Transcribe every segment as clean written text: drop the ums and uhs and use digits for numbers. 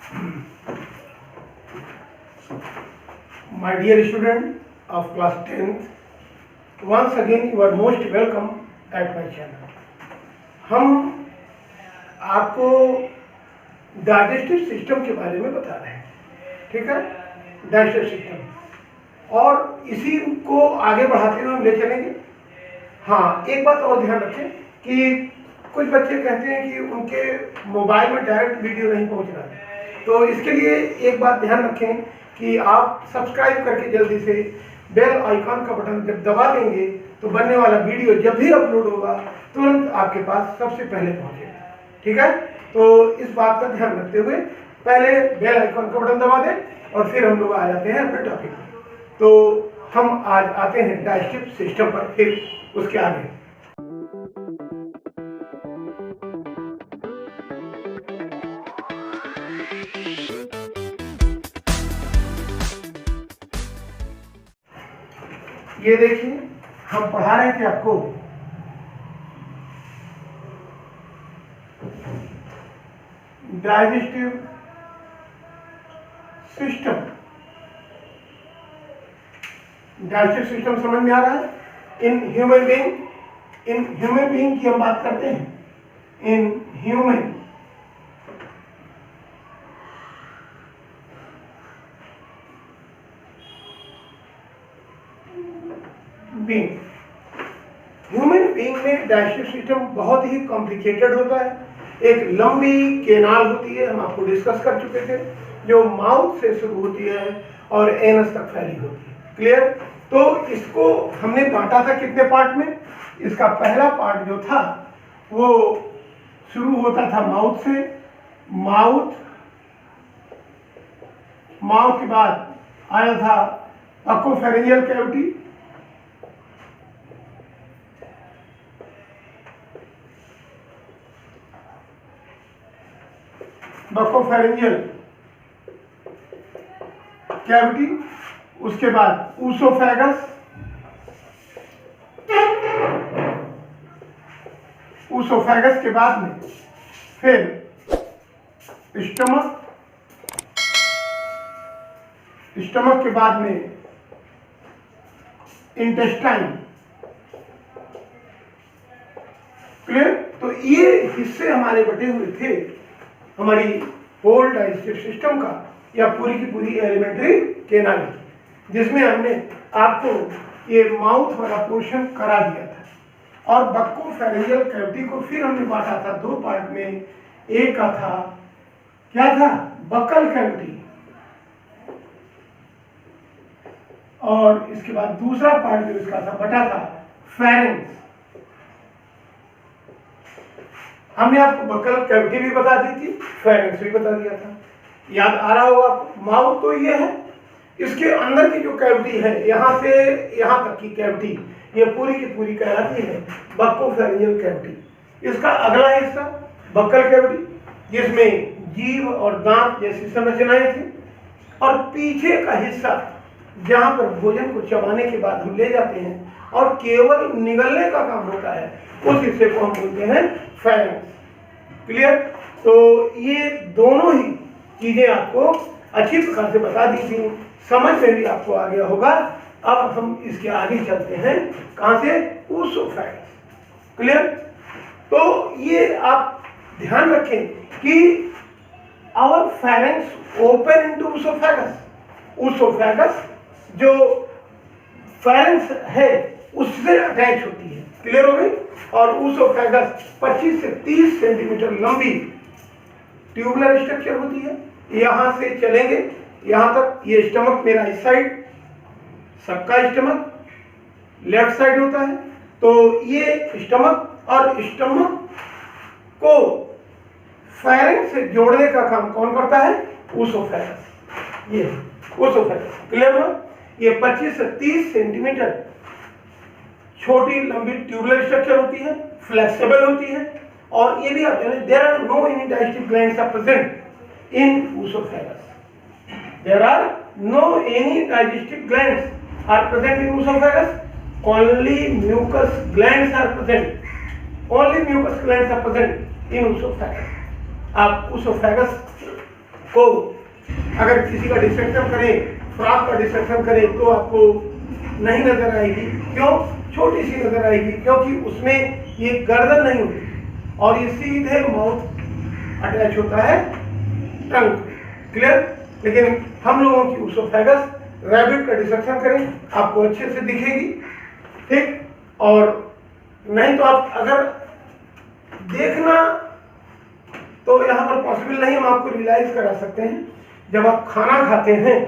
My dear student of class 10th, once again you are most welcome at my channel. हम आपको digestive system के बारे में बता रहे हैं, ठीक है। डाइजेस्टिव सिस्टम, और इसी को आगे बढ़ाते हुए हम ले चलेंगे। हाँ, एक बात और ध्यान रखें कि कुछ बच्चे कहते हैं कि उनके मोबाइल में डायरेक्ट वीडियो नहीं पहुंच रहा है, तो इसके लिए एक बात ध्यान रखें कि आप सब्सक्राइब करके जल्दी से बेल आइकॉन का बटन जब दबा देंगे तो बनने वाला वीडियो जब भी अपलोड होगा तुरंत आपके पास सबसे पहले पहुंचेगा, ठीक है। तो इस बात का ध्यान रखते हुए पहले बेल आइकॉन का बटन दबा दें और फिर हम लोग आ जाते हैं अपने टॉपिक पर। तो हम आज आते हैं डाइजेस्टिव सिस्टम पर, फिर उसके आगे। ये देखिए, हम पढ़ा रहे थे आपको डाइजेस्टिव सिस्टम। डाइजेस्टिव सिस्टम समझ में आ रहा है? इन ह्यूमन बीइंग की हम बात करते हैं। In human being, human being में डाइजेस्टिव सिस्टम बहुत ही कॉम्प्लिकेटेड होता है। एक लंबी केनाल होती है, हम आपको डिस्कस कर चुके थे, जो माउथ से शुरू होती है और एनस तक फैली होती है। क्लियर? तो इसको हमने बांटा था कितने पार्ट में? इसका पहला पार्ट जो था वो शुरू होता था माउथ से। माउथ के बाद आया था बकोफेरेंजियल कैविटी, बकोफेरेंजियल कैविटी। उसके बाद ऊसोफेगस, ऊसोफेगस के बाद में फिर स्टमक, स्टमक के बाद में इंटेस्टाइन। क्लियर? तो ये हिस्से हमारे बटे हुए थे हमारी होल डाइजेस्टिव सिस्टम का, या पूरी की पूरी एलिमेंट्री केनाल, जिसमें हमने आपको ये माउथ वाला पोर्शन करा दिया था। और बकोफेरेंजियल कैविटी को फिर हमने बांटा था दो पार्ट में। एक का था, क्या था? बकल कैविटी, और इसके बाद दूसरा पार्ट जो इसका था बटा था फेरेंक्स। हमने आपको बकल कैविटी भी बता दी थी, फेरेंक्स भी बता दिया था, याद आ रहा होगा आपको। माउथ तो ये है, इसके अंदर की जो कैविटी है, यहाँ से यहाँ तक की कैविटी, ये पूरी की पूरी कहलाती है बकोफेरेंजियल कैविटी। इसका अगला हिस्सा बकल कैविटी, जिसमें जीभ और दांत जैसी संरचनाएं थी, और पीछे का हिस्सा जहाँ पर भोजन को चबाने के बाद हम ले जाते हैं और केवल निगलने का काम होता है, उस हिस्से को हम बोलते हैं फेरेंक्स। क्लियर? तो ये दोनों ही चीजें आपको अच्छी प्रकार से बता दी थी, समझ में भी आपको आ गया होगा। अब हम इसके आगे चलते हैं, कहां से? ऊसोफेगस। क्लियर? तो ये आप ध्यान रखें कि आवर फेरेंक्स ओपन इनटू ऊसोफेगस। ऊसोफेगस जो फेरेंक्स है उससे अटैच होती है। क्लियर हो गई? और ऊसोफेगस 25 से 30 सेंटीमीटर लंबी ट्यूबुलर स्ट्रक्चर होती है। यहां से चलेंगे यहां तक। ये स्टमक मेरा इस साइड, सबका स्टमक लेफ्ट साइड होता है। तो ये स्टमक, और स्टमक को फेरेंक्स से जोड़ने का काम कौन करता है? ऊसोफेगस। ये ऊसोफेगस। क्लियर हो? ये 25 से 30 सेंटीमीटर छोटी लंबी ट्यूबुलर स्ट्रक्चर होती है, फ्लेक्सिबल होती है। और ये भी आप जानें, there are no any digestive glands are present in oesophagus. There are no any digestive glands are present in oesophagus. Only mucus glands are present. Only mucus glands are present in oesophagus. आप oesophagus को अगर किसी का dissection करें, frock का dissection करें, तो आपको नहीं नजर आएगी। क्यों? छोटी सी नजर आएगी, क्योंकि उसमें ये गर्दन नहीं होती और ये सीधे माउथ अटैच होता है टंग। क्लियर? लेकिन हम लोगों की उसोफेगस रैबिट का डिसेक्शन करें आपको अच्छे से दिखेगी, ठीक। और नहीं तो आप अगर देखना तो यहाँ पर पॉसिबल नहीं, हम आपको रियलाइज करा सकते हैं। जब आप खाना खाते हैं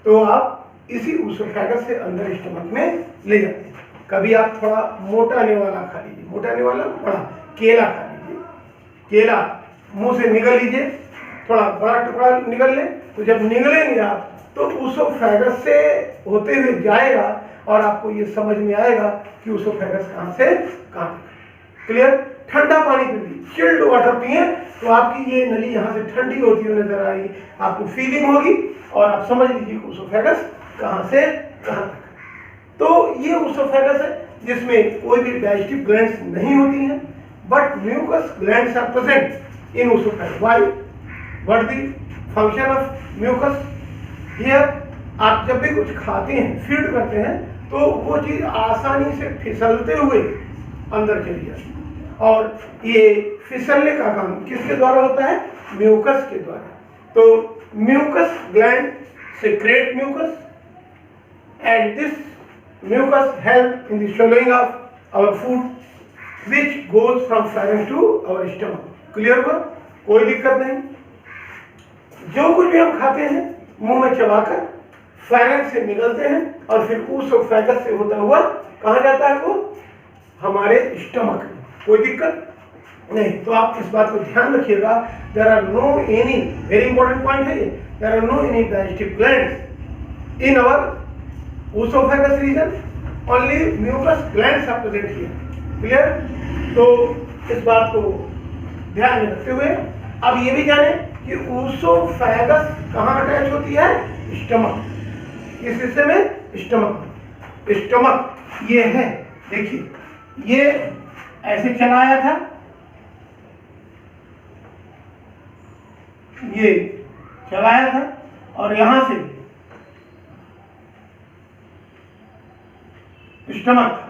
तो आप इसी उसोफेगस से अंदर स्टमक में ले जाते हैं। कभी आप थोड़ा मोटा निवाला खा लीजिए, मोटा निवाला बड़ा केला खा लीजिए, केला मुंह से निगल लीजिए, थोड़ा बड़ा टुकड़ा निगल ले, तो जब निगलेंगे आप तो उसोफेगस से होते हुए जाएगा और आपको ये समझ में आएगा कि उसोफेगस कहाँ से कहाँ तक। क्लियर? ठंडा पानी पीजिए, चिल्ड वाटर पिए तो आपकी ये नली यहाँ से ठंडी होती हुई नजर आएगी, आपको फीलिंग होगी और आप समझ लीजिए उसोफेगस कहाँ से कहाँ तक। तो ये उसोफेगस है जिसमें कोई भी डाइजेस्टिव ग्लैंड्स नहीं होती हैं, but mucus glands are present in oesophagus. Why? What the function of mucus here? आप जब भी कुछ खाते हैं, फीड करते हैं, तो वो चीज आसानी से फिसलते हुए अंदर चली जाती है और ये फिसलने का काम किसके द्वारा होता है? म्यूकस के द्वारा। तो mucus gland secrete mucus and this mucus help in the swallowing of our food which goes from pharynx to our stomach. Clear हुआ? कोई दिक्कत नहीं। जो कुछ भी हम खाते हैं मुंह में चबाकर फायरिंग से निकलते हैं और फिर उसोफेगस से होता हुआ कहाँ जाता है? वो हमारे स्टमक में। कोई दिक्कत नहीं। तो आप इस बात को ध्यान रखिएगा, there are no any, very important point है ये, there are no any digestive glands in our oesophagus region, only mucus glands are present here. Clear? तो इस बात को ध्यान में रखते हुए अब ये भी जाने कि उसोफेगस कहाँ अटैच होती है? स्टमक। किस हिस्से में? स्टमक में। स्टमक ये है, देखिए ये ऐसे चला आया था, ये चलाया था और यहां से स्टमक,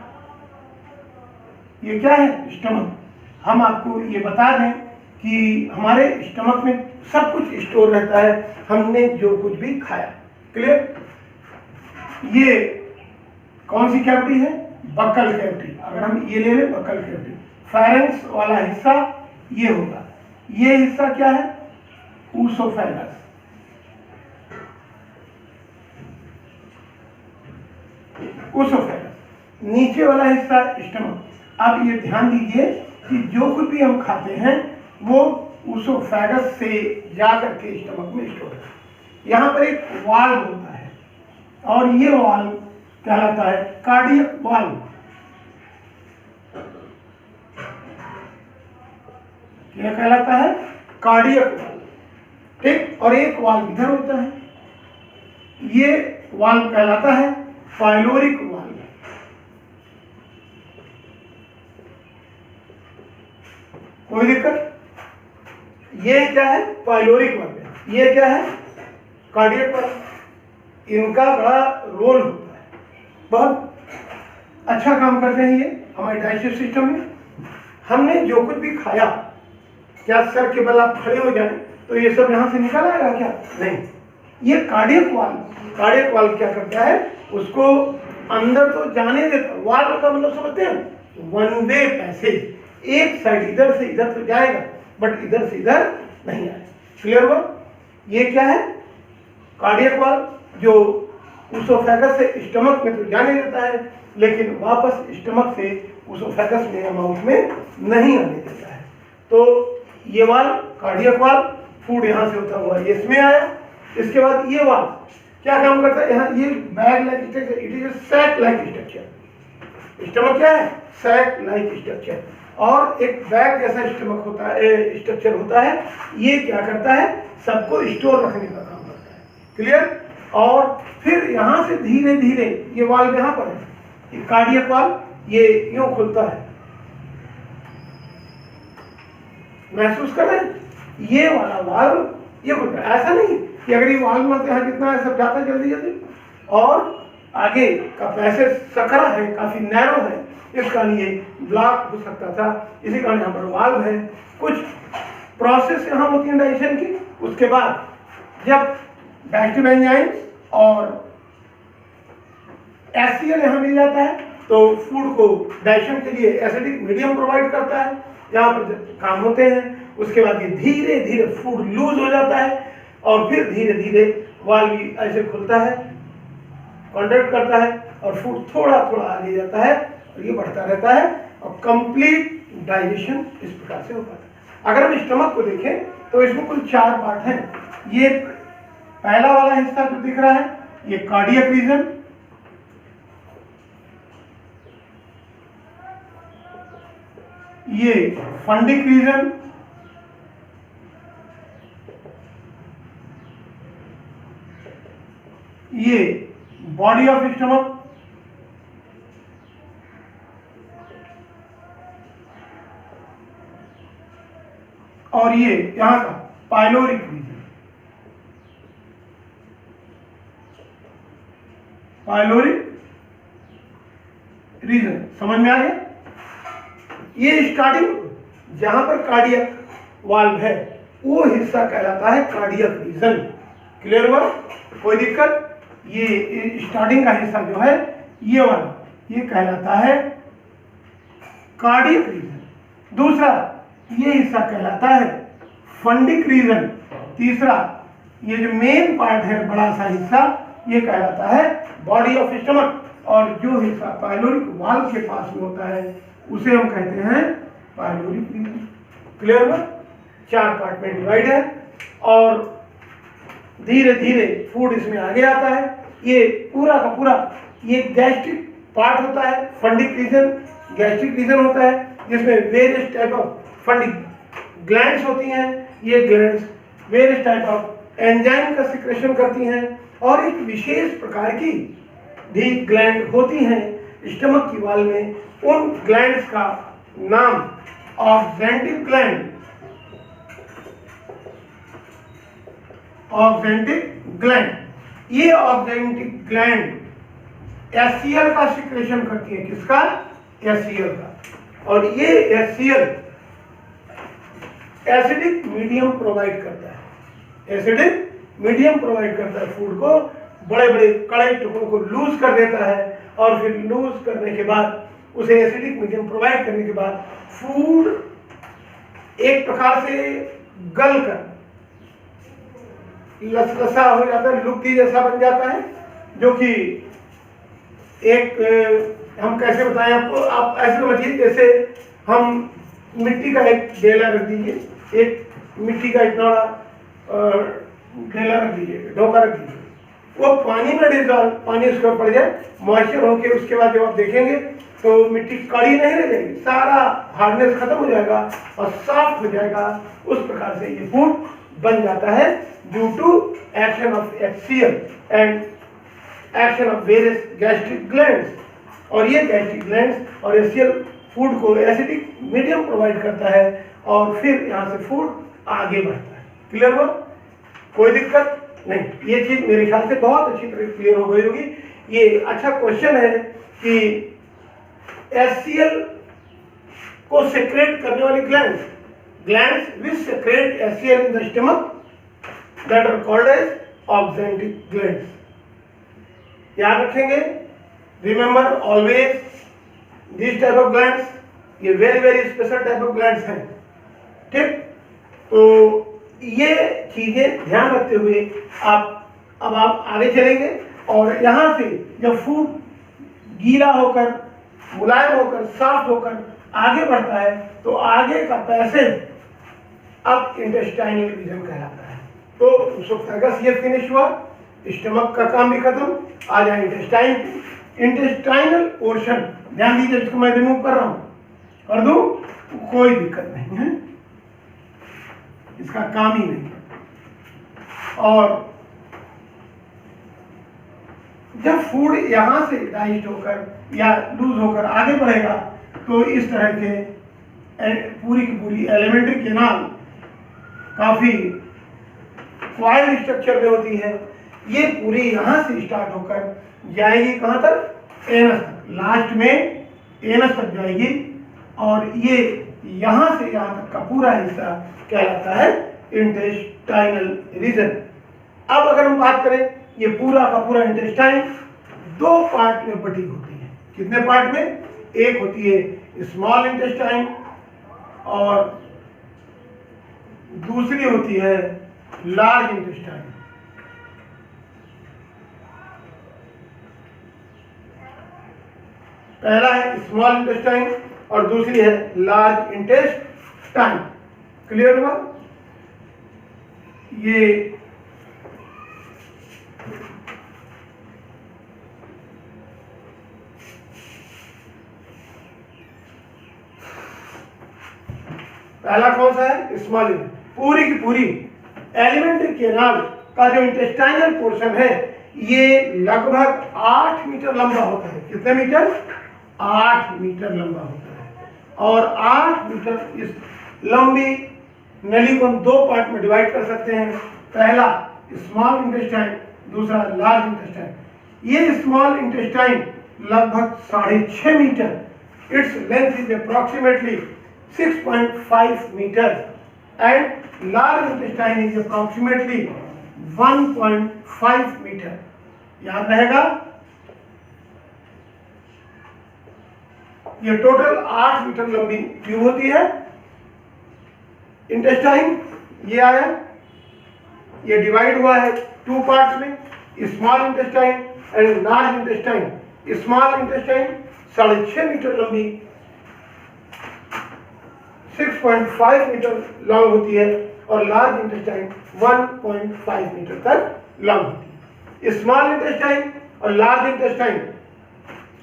ये क्या है? स्टमक। हम आपको ये बता दें कि हमारे स्टमक में सब कुछ स्टोर रहता है, हमने जो कुछ भी खाया। क्लियर? ये कौन सी कैविटी है? Buccal cavity. अगर हम ये ले लें बक्कल कैविटी, फायरिंग्स वाला हिस्सा ये होगा, ये हिस्सा क्या है? उसोफेगस। उसोफेगस नीचे वाला हिस्सा स्टमक। अब ये ध्यान दीजिए कि जो कुछ भी हम खाते हैं वो उसोफेगस से जाकर के स्टमक में स्टोर है। यहाँ पर एक वाल्व होता है और ये वाल्व कहलाता है कार्डियक वाल्व। क्या कहलाता है? Cardiac valve. ठीक। और एक वाल्व इधर होता है, ये वाल्व कहलाता है पाइलोरिक वाल्व। कोई दिक्कत? ये क्या है? Pyloric valve. ये क्या है? Cardiac valve. इनका बड़ा रोल होता है, बहुत अच्छा काम करते हैं ये हमारे डाइजेस्टिव सिस्टम में। हमने जो कुछ भी खाया, क्या सर के बल आप खड़े हो जाएं तो ये सब यहाँ से निकल आएगा क्या? नहीं। ये कार्डियक वाल्व क्या करता है? उसको अंदर तो जाने देता। वाल्व का मतलब समझते हैं? वन वे पैसेज, एक साइड इधर से इधर तो जाएगा बट इधर से इधर नहीं आएगा। क्लियर हुआ? ये क्या है? कार्डियक वाल्व, जो उसोफेगस से स्टमक में तो जाने देता है लेकिन वापस स्टमक से उसोफेगस में या माउथ में नहीं आने देता है। तो ये वाल्व कार्डियक वाल्व, फूड यहाँ से होता हुआ ये इसमें आया। इसके बाद ये वाल्व क्या काम करता है? यहाँ ये bag like structure, it is a sac like structure. Stomach क्या है? Sac like structure. और एक बैग जैसा स्टमक होता है, स्ट्रक्चर होता है। ये क्या करता है? सबको स्टोर रखने का काम करता है। क्लियर? और फिर यहाँ से धीरे धीरे ये वाल्व यहाँ पर है, ये कार्डियक वाल्व, ये यूं खुलता है। महसूस कर रहे हैं? ये वाला वाल्व ये खुलता है। ऐसा नहीं कि अगर ये वाल्व में यहाँ जितना है सब जाता है जल्दी जल्दी, और आगे का पैसेज सकरा है, काफी नैरो है, इस कारण ये ब्लॉक हो सकता था। इसी कारण यहाँ पर वाल्व है। कुछ प्रोसेस यहाँ होती है डाइजेशन की। उसके बाद जब डाइजेस्टिव एंजाइम और HCl यहाँ मिल जाता है तो फूड को डाइजेशन के लिए एसिडिक मीडियम प्रोवाइड करता है, जहाँ पर काम होते हैं। उसके बाद ये धीरे धीरे फूड लूज हो जाता है और फिर धीरे धीरे वाल्व भी ऐसे खुलता है, कॉन्ट्रैक्ट करता है और फूड थोड़ा थोड़ा आगे जाता है और ये बढ़ता रहता है और कंप्लीट डाइजेशन इस प्रकार से हो पाता है। अगर हम स्टमक को देखें तो इसमें कुल 4 पार्ट हैं। ये पहला वाला हिस्सा जो दिख रहा है ये कार्डियक रीजन, ये फंडिक रीजन, ये बॉडी ऑफ स्टमक, और ये यहां का पाइलोरिक रीजन। पाइलोरिक रीजन समझ में आ गया? ये स्टार्टिंग जहां पर कार्डियक वाल्व है वो हिस्सा कहलाता है कार्डियक रीजन। क्लियर हुआ? कोई दिक्कत? ये स्टार्टिंग का हिस्सा जो है ये वाला, ये कहलाता है कार्डियक रीजन। दूसरा ये हिस्सा कहलाता है फंडिक रीजन। तीसरा ये जो मेन पार्ट है, बड़ा सा हिस्सा, ये कहलाता है बॉडी ऑफ स्टमक। और जो हिस्सा पाइलोरिक वाल्व के पास में होता है उसे हम कहते हैं पाइलोरिक रीजन। क्लियर हुआ? 4 पार्ट में डिवाइड है और धीरे धीरे फूड इसमें आगे आता है। ये पूरा का पूरा ये गैस्ट्रिक पार्ट होता है। फंडिक रीजन गैस्ट्रिक रीजन होता है जिसमें various type of fundic glands होती हैं। ये glands various type of enzyme का सिक्रेशन करती हैं और एक विशेष प्रकार की भी ग्लैंड होती हैं स्टमक की वाल में। उन ग्लैंड्स का नाम ऑक्जेंटिव ग्लैंड, ऑक्जेंटिव ग्लैंड, ये ऑक्जेंटिव ग्लैंड HCl का सिक्रेशन करती है। किसका? HCl का। और ये HCl एसिडिक मीडियम प्रोवाइड करता है। एसिडिक मीडियम प्रोवाइड करता है फूड को, बड़े बड़े कड़े टुकड़ों को लूज कर देता है और फिर लूज करने के बाद उसे एसिडिक मीडियम प्रोवाइड करने के बाद फूड एक प्रकार से गल कर लसलसा हो जाता है, लुगदी जैसा बन जाता है, जो कि एक हम कैसे बताएं आपको, आप ऐसे समझिए जैसे हम मिट्टी का एक ढेला रख दीजिए, एक मिट्टी का इतना बड़ा ढेला रख दीजिए, ढोका रख दीजिए, वो पानी में डिजॉल्व, पानी उसके ऊपर पड़ जाए, मॉइस्चर होके उसके बाद जब आप देखेंगे तो मिट्टी कड़ी नहीं रह जाएगी, सारा हार्डनेस खत्म हो जाएगा और सॉफ्ट हो जाएगा। उस प्रकार से ये फूड बन जाता है due to action of HCl and action of various gastric glands. और ये गैस्ट्रिक ग्लैंड्स और HCl फूड को एसिडिक मीडियम प्रोवाइड करता है और फिर यहाँ से फूड आगे बढ़ता है। क्लियर हुआ? कोई दिक्कत नहीं? ये चीज मेरे ख्याल से बहुत अच्छी तरह क्लियर हो गई होगी। ये अच्छा क्वेश्चन है कि HCl को सेक्रेट करने वाली glands which secrete HCl in the stomach that are called as oxyntic glands. याद रखेंगे, remember always this type of glands, ये very very special type of glands हैं। ठीक, तो ये चीजें ध्यान रखते हुए अब आप आगे चलेंगे और यहाँ से जब फूड गीला होकर, मुलायम होकर, सॉफ्ट होकर आगे बढ़ता है तो आगे का पैसेज अब इंटेस्टाइनल रीजन कहलाता है। तो इसोफेगस ये फिनिश हुआ, स्टमक का काम भी खत्म, आ जाए इंटेस्टाइन। इंटेस्टाइनल पोर्शन ध्यान दीजिए, इसको मैं रिमूव कर रहा हूं, कर दूं, कोई दिक्कत नहीं है, इसका काम ही नहीं। और जब फूड यहां से डाइजेस्ट होकर या लूज होकर आगे बढ़ेगा तो इस तरह के पूरी की पूरी एलिमेंट्री कैनाल काफी क्वाइल स्ट्रक्चर में होती है। ये पूरी यहाँ से स्टार्ट होकर जाएगी कहाँ तक, एनस तक, लास्ट में एनस तक जाएगी, और ये यहाँ से यहाँ तक का पूरा हिस्सा कहलाता है इंटेस्टाइनल रीजन। अब अगर हम बात करें, ये पूरा का पूरा इंटेस्टाइन दो पार्ट में बटी होती है। कितने पार्ट में, एक होती है स्मॉल इंटेस्टाइन और दूसरी होती है लार्ज इंटेस्टाइन। पहला है स्मॉल इंटेस्टाइन और दूसरी है लार्ज इंटेस्टाइन। क्लियर हुआ? ये पहला कौन सा है, स्मॉल। पूरी की पूरी एलिमेंट्री कैनाल का जो इंटेस्टाइनल पोर्शन है ये लगभग 8 मीटर लंबा होता है। कितने मीटर, 8 मीटर लंबा होता है। और 8 मीटर इस लंबी नली को हम दो पार्ट में डिवाइड कर सकते हैं। पहला स्मॉल इंटेस्टाइन, दूसरा लार्ज इंटेस्टाइन। ये स्मॉल इंटेस्टाइन लगभग 6.5 metre, it's length is approximately 6.5 meter and large intestine is approximately 1.5 meter। याद रहेगा? ये टोटल 8 मीटर लंबी ट्यूब होती है। इंटेस्टाइन ये आया, ये डिवाइड हुआ है टू पार्ट्स में, small intestine and large intestine. Small intestine 6.5 metre लंबी 6.5 मीटर लॉन्ग होती है और लार्ज इंटेस्टाइन 1.5 मीटर तक लॉन्ग होती है। स्मॉल इंटेस्टाइन और लार्ज इंटेस्टाइन,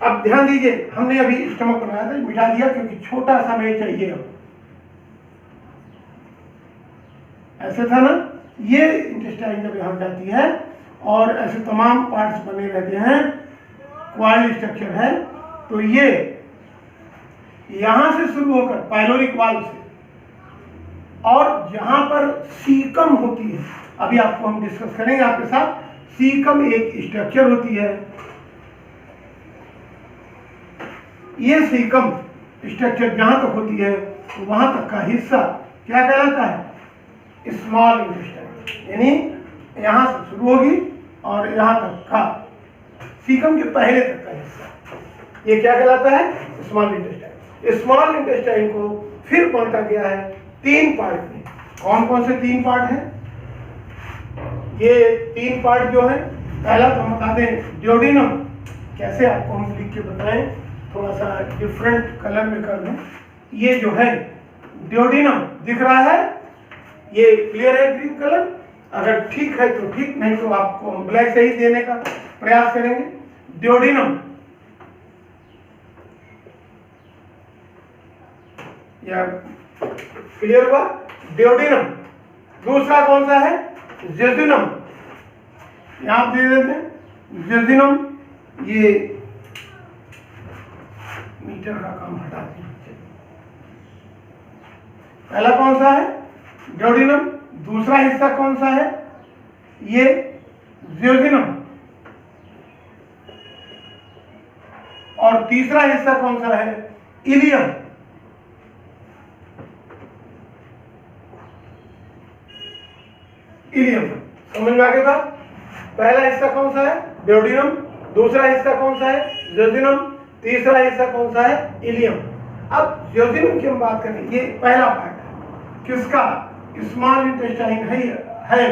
अब ध्यान दीजिए, हमने अभी स्टमक बनाया था, मिटा दिया क्योंकि छोटा सा में चाहिए। अब ऐसे था ना, ये इंटेस्टाइन जब यहाँ जाती है और ऐसे तमाम पार्ट्स बने रहते हैं, क्वाइल स्ट्रक्चर है, तो ये यहां से शुरू होकर पाइलोरिक वाल्व से, और जहां पर सीकम होती है, अभी आपको हम डिस्कस करेंगे आपके साथ। सीकम एक स्ट्रक्चर होती है। ये सीकम स्ट्रक्चर जहां तक होती है वहां तक का हिस्सा क्या कहलाता है, स्मॉल इंटेस्टाइन। यानी यहां से शुरू होगी और यहां तक का सीकम के पहले तक का हिस्सा ये क्या कहलाता है, स्मॉल इंटेस्टाइन। स्मॉल इंटेस्टाइन को फिर बांटा गया है 3 पार्ट में। कौन कौन से 3 पार्ट हैं? ये 3 पार्ट जो है, पहला तो हम बता दें ड्यूडेनम। कैसे आपको हम लिख के बताएं, थोड़ा सा डिफरेंट कलर में कर दें। ये जो है ड्यूडेनम दिख रहा है, ये क्लियर है ग्रीन कलर? अगर ठीक है तो ठीक, नहीं तो आपको हम ब्लैक से ही देने का प्रयास करेंगे। ड्यूडेनम या क्लियर हुआ? ड्यूडेनम। दूसरा कौन सा है, जेजुनम। यहां दे देते हैं जेजुनम। ये मीटर का काम हटा दीजिए। पहला कौन सा है, ड्यूडेनम। दूसरा हिस्सा कौन सा है, ये जेजुनम। और तीसरा हिस्सा कौन सा है, इलियम। इलियम समझ में आ गया था? पहला हिस्सा कौन सा है, ड्यूडेनम। दूसरा हिस्सा कौन सा है, जेजुनम। तीसरा हिस्सा कौन सा है, इलियम। अब जेजुनम की हम बात करें, ये पहला पार्ट है किसका, स्मॉल इंटेस्टाइन है।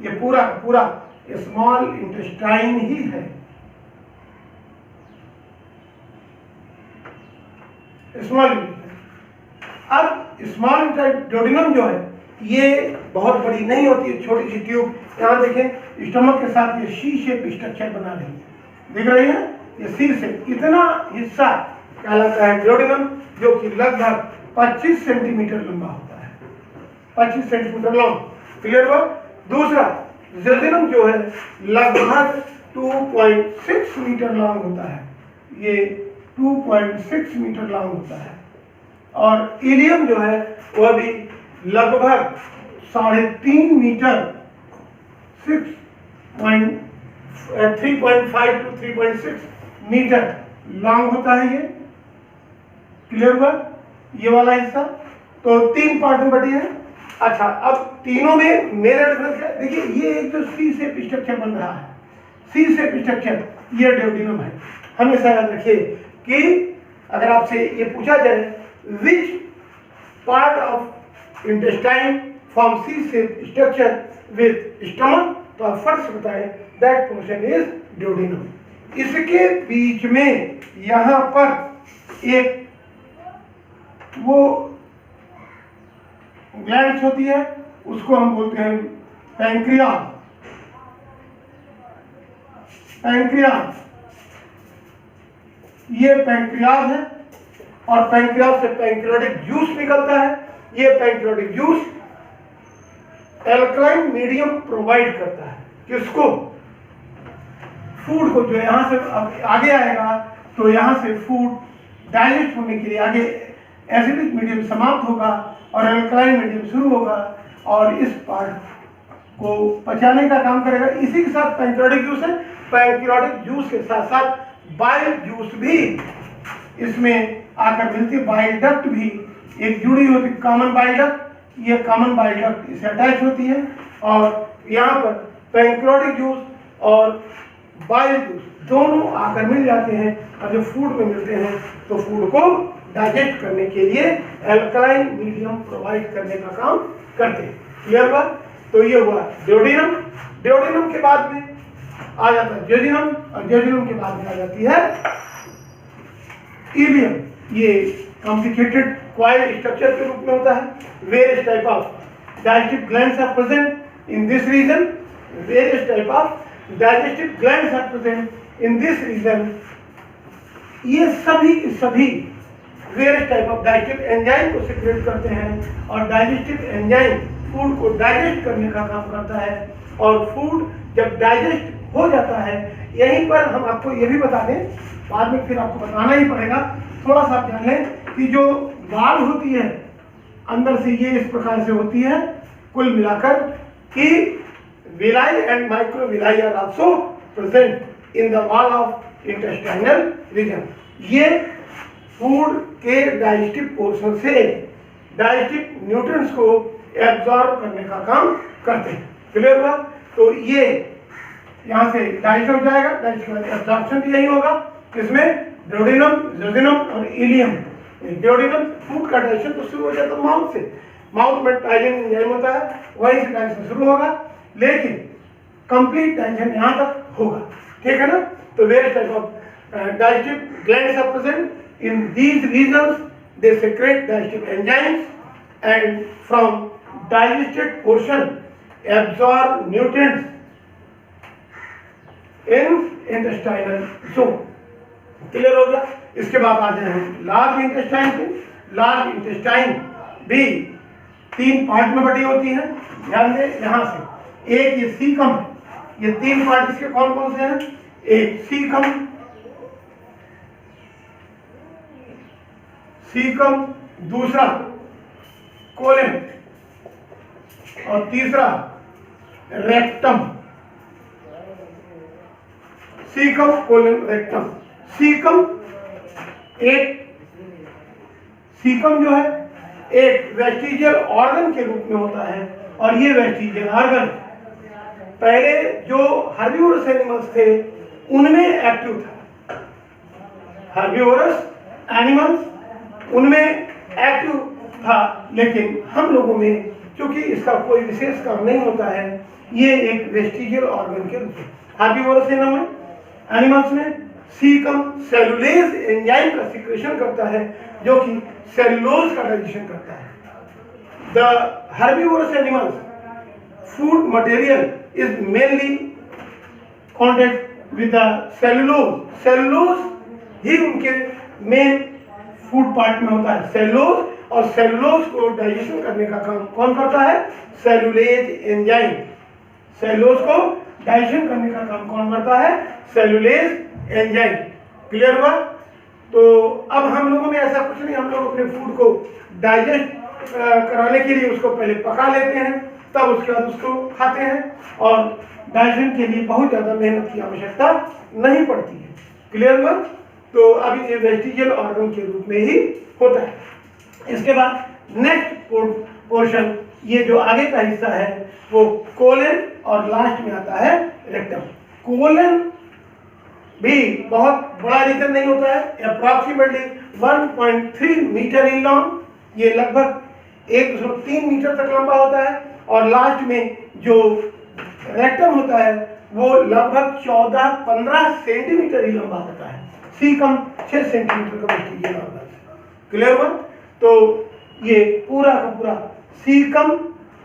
ये पूरा पूरा स्मॉल इंटेस्टाइन ही है। स्मॉल, अब स्मॉल ड्यूडेनम जो है ये बहुत बड़ी नहीं होती है, छोटी सी ट्यूब। यहाँ देखें स्टमक के साथ ये सी शेप स्ट्रक्चर बना रही है, दिख रही है, ये सी शेप। इतना हिस्सा कहलाता है ड्यूडेनम, जो कि लगभग 25 सेंटीमीटर लंबा होता है, 25 सेंटीमीटर लॉन्ग। क्लियर हुआ? दूसरा जेजुनम जो है लगभग 2.6 मीटर लॉन्ग होता है, ये 2.6 मीटर लॉन्ग होता है। और इलियम जो है वह भी लगभग 3.5 मीटर 3.5 to 3.6 मीटर लॉन्ग होता है ये। क्लियर हुआ ये वाला हिस्सा? तो 3 पार्ट में बटी है। अच्छा, अब तीनों में मेरा डिफरेंस क्या है? देखिए ये एक जो सी शेप स्ट्रक्चर बन रहा है, सी शेप स्ट्रक्चर, ये ड्यूडेनम है। हमेशा याद रखिए कि अगर आपसे ये पूछा जाए which part of intestine form C shape structure with stomach, तो आप फर्स्ट बताएं दैट पोर्शन इज ड्यूडेनम। इसके बीच में यहां पर एक वो ग्लैंड होती है, उसको हम बोलते हैं पैंक्रियाज। पैंक्रियाज, ये पैंक्रियाज है और पैंक्रियाज से पैंक्रियाटिक जूस निकलता है। ये pancreatic juice alkaline medium provide करता है किसको? फूड को, जो यहां से आगे आएगा तो यहां से फूड डाइजेस्ट होने के लिए आगे एसिडिक मीडियम समाप्त होगा और एल्कलाइन मीडियम शुरू होगा और इस पार्ट को पचाने का काम करेगा। इसी के साथ पैंक्रियाटिक जूस है, पैंक्रियाटिक जूस के साथ साथ बाइल जूस भी इसमें आकर मिलती है। बाइल डक्ट भी एक जुड़ी होती है, कॉमन बाइल डक्ट, ये कॉमन बाइल डक्ट इसे अटैच होती है और यहाँ पर पैंक्रियाटिक जूस और बाइल जूस दोनों आकर मिल जाते हैं और जब फूड में मिलते हैं तो फूड को डाइजेस्ट करने के लिए एल्कलाइन मीडियम प्रोवाइड करने का काम करते हैं। क्लियर हुआ? तो ये हुआ ड्यूडेनम। ड्यूडेनम के बाद में आ जाता है जेजुनम और जेजुनम के बाद में आ जाती है इलियम। ये कॉम्प्लिकेटेड क्वाइल स्ट्रक्चर के रूप में होता है। Various type of digestive glands are present in this region. Various type of digestive glands are present in this region. ये सभी various type of digestive enzyme को सिक्रेट करते हैं और डाइजेस्टिव एंजाइम फूड को डाइजेस्ट करने का काम करता है और फूड जब डाइजेस्ट हो जाता है, यहीं पर हम आपको ये भी बता दें, बाद में फिर आपको बताना ही पड़ेगा, थोड़ा सा आप जान लें कि जो वाल होती है अंदर से ये इस प्रकार से होती है कुल मिलाकर कि villi and microvilli are also present in the wall of intestinal region. ये फूड के डाइजेस्टिव पोर्शन से डाइजेस्टिव न्यूट्रिएंट्स को एब्जॉर्ब करने का काम करते हैं। क्लियर हुआ? तो ये यहाँ से डाइजेस्ट हो जाएगा, डाइजेस्ट के बाद एब्जॉर्प्शन भी यही होगा। इसमें ड्यूडेनम, जेजुनम और इलियम। ड्यूडेनम फूड का डाइजेशन तो शुरू हो जाता है माउथ से, माउथ में डाइजेशन एंजाइम होता है, वहीं से डाइजेशन शुरू होगा, लेकिन कंप्लीट डाइजेशन यहाँ तक होगा। ठीक है ना? तो various type of digestive glands are present in these regions. They secrete digestive enzymes and from digested portion absorb nutrients in intestinal zone. Clear हो गया? इसके बाद आ जाए हम लार्ज इंटेस्टाइन पे। लार्ज इंटेस्टाइन भी 3 पार्ट में बटी होती है। ध्यान दें, यहाँ से एक ये सीकम है, ये 3 पार्ट इसके कौन कौन से हैं? एक सीकम, सीकम, दूसरा कोलन और तीसरा rectum. Caecum, colon, rectum. Caecum जो है एक वेस्टिजियल ऑर्गन के रूप में होता है और ये वेस्टिजियल ऑर्गन पहले जो हर्बिवोरस एनिमल्स थे उनमें एक्टिव था। हर्बिवोरस एनिमल्स उनमें एक्टिव था, लेकिन हम लोगों में क्योंकि इसका कोई विशेष काम नहीं होता है, ये एक वेस्टिजियल ऑर्गन के रूप में। हर्बिवोरस एनिमल्स में सीकम सेलुलेज एंजाइम का सिक्रेशन करता है जो कि सेलुलोज का डाइजेशन करता है। The herbivorous animals food material is mainly contact with the cellulose. Cellulose ही उनके मेन फूड पार्ट में होता है, सेलुलोज, और सेलुलोज को डाइजेशन करने का काम कौन करता है? Cellulase enzyme. सेलुलोज को डाइजेशन करने का काम कौन करता है? Cellulase enzyme. क्लियर हुआ? तो अब हम लोगों में ऐसा कुछ नहीं, हम लोग अपने फूड को डाइजेस्ट कराने के लिए उसको पहले पका लेते हैं तब उसके बाद उसको खाते हैं और डाइजेशन के लिए बहुत ज़्यादा मेहनत की आवश्यकता नहीं पड़ती है। क्लियर हुआ? तो अभी ये वेस्टिजियल ऑर्गन के रूप में ही होता है। इसके बाद नेक्स्ट पोर्शन, ये जो आगे का हिस्सा है वो कोलन और लास्ट में आता है रेक्टम। कोलन भी बहुत बड़ा रीजन नहीं होता है, अप्रॉक्सीमेटली 1.3 मीटर इन लॉन्ग, ये लगभग 1.3 मीटर तक लंबा होता है। और लास्ट में जो रेक्टम होता है वो लगभग 14-15 सेंटीमीटर ही लंबा होता है। सीकम 6 सेंटीमीटर का वेस्टिजियल ऑर्गन। क्लियर हुआ? तो ये पूरा का पूरा सीकम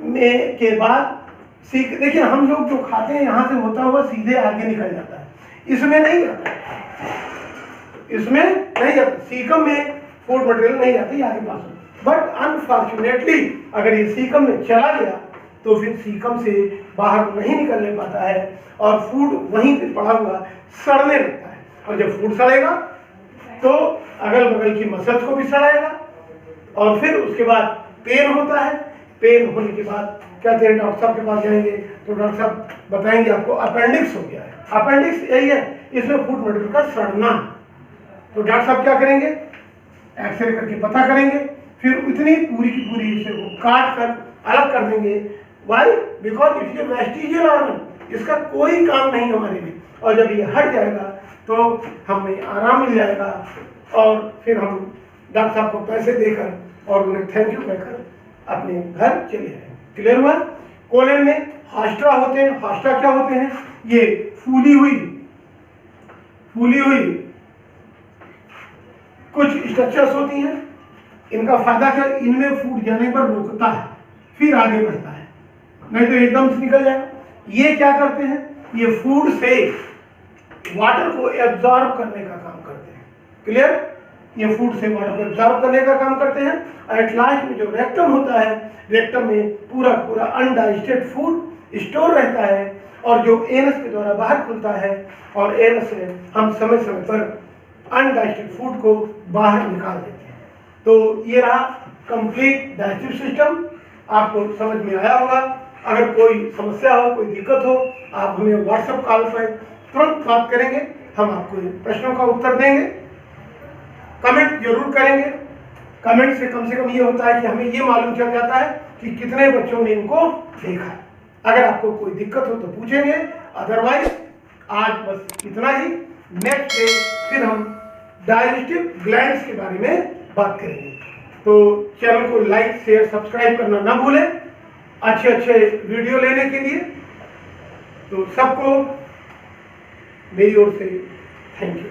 में के बाद देखिए हम लोग जो खाते हैं यहाँ से होता हुआ सीधे आगे निकल जाता है, इसमें नहीं जाता, इसमें नहीं जाता, सीकम में फूड मटेरियल नहीं जाती आगे पास में। बट अनफॉर्चुनेटली अगर ये सीकम में चला गया तो फिर सीकम से बाहर नहीं निकलने पाता है और फूड वहीं पे पड़ा हुआ सड़ने लगता है। और जब फूड सड़ेगा तो अगल बगल की मसल्स को भी सड़ाएगा और फिर उसके बाद पेन होता है। पेन होने के बाद कहते हैं डॉक्टर साहब के पास जाएंगे तो डॉक्टर साहब बताएंगे आपको अपेंडिक्स हो गया है। अपेंडिक्स यही है, इसमें फूड मटेरियल का सड़ना। तो डॉक्टर साहब क्या करेंगे? एक्सरे करके पता करेंगे, फिर इतनी पूरी की पूरी हिस्से को काट कर अलग कर देंगे। Why? Because it is vestigial organ, इसका कोई काम नहीं हमारे में। और जब ये हट जाएगा तो हमें आराम मिल जाएगा और फिर हम डॉक्टर साहब को पैसे देकर और उन्हें थैंक यू कहकर अपने घर चले जाएंगे। क्लियर हुआ? कोलन में हास्ट्रा होते हैं। हास्ट्रा क्या होते हैं? ये फूली हुई कुछ स्ट्रक्चर्स होती हैं। इनका फायदा क्या? इनमें फूड जाने पर रोकता है, फिर आगे बढ़ता है, नहीं तो एकदम से निकल जाएगा। ये क्या करते हैं? ये फूड से वाटर को एब्जॉर्ब करने का काम करते हैं। क्लियर? ये फूड से वाटर को एब्जॉर्ब करने का काम करते हैं। एट लास्ट में जो रेक्टम होता है, रेक्टम में पूरा पूरा अनडाइजेस्टेड फूड स्टोर रहता है और जो एनस के द्वारा बाहर खुलता है और एनस से हम समय समय पर अनडाइजेस्टेड फूड को बाहर निकाल देते हैं। तो ये रहा कंप्लीट डाइजेस्टिव सिस्टम। आपको समझ में आया होगा। अगर कोई समस्या हो, कोई दिक्कत हो, आप हमें व्हाट्सएप कॉल पर तुरंत बात करेंगे, हम आपको प्रश्नों का उत्तर देंगे। कमेंट जरूर करेंगे। कमेंट से कम ये होता है कि हमें ये मालूम चल जाता है कि कितने बच्चों ने इनको देखा। अगर आपको कोई दिक्कत हो तो पूछेंगे, अदरवाइज आज बस इतना ही। नेक्स्ट डे फिर हम डाइजेस्टिव ग्लैंड्स के बारे में बात करेंगे। तो चैनल को लाइक, शेयर, सब्सक्राइब करना ना भूलें अच्छे अच्छे वीडियो लेने के लिए। तो सबको मेरी ओर से थैंक यू।